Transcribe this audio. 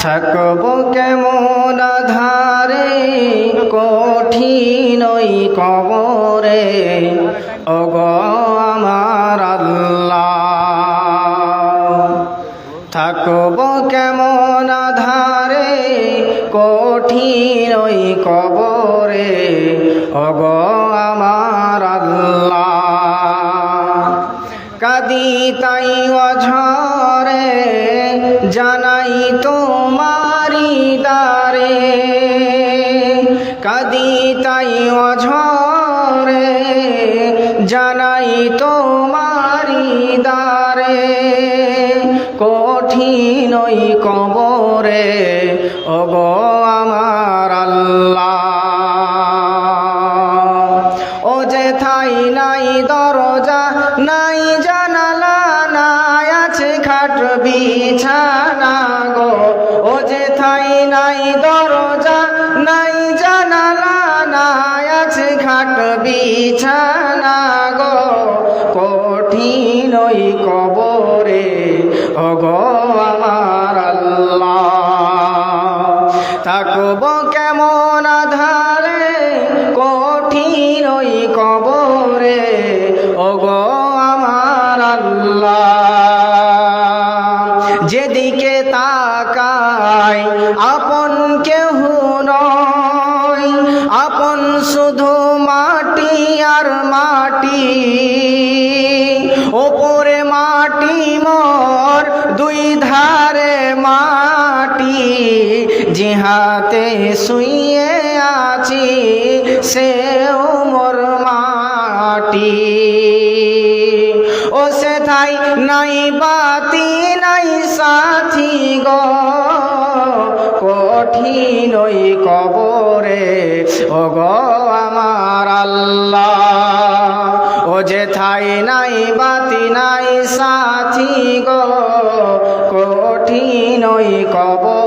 থাকব কেমন ধারে কঠিন ওই কবরে ওগো আমার আল্লাহ। থাকব কেমন ধারে কঠিন ওই কবরে ওগো আমার আল্লাহ। কাঁদি তাই অঝরে জানাই তোমারি দারে, কাঁদি তাই অঝরে জানাই তোমারি দারে। কঠিন ওই কবরে ওগো আমার আল্লাহ। ও যেথায় নাই দরজা নাই জানালা নাই আছে খাট বিছানা গো। ও যেথায় নাই দরজা নাই জানালা নাই আছে খাট বিছানা গো। কঠিন ওই কবরে ওগো আমার আল্লাহ। থাকব কেমন আধারে কঠিন ওই কবরে ওগো আমার আল্লাহ। যেদিকে তাকাই আপন কেহ নয়, আপন শুধু মাটি আর মাটি। ওপরে মাটি মোর দুই ধারে মাটি, যে হাতে শুয়ে আছি সেও মোর মাটি। ও সেথায় নাই বাতি নাই সাথী গো। কঠিন ওই কবরে ওগো আমার আল্লাহ। ও যেথায় নাই বাতি নাই সাথী গো। কঠিন ওই কবরে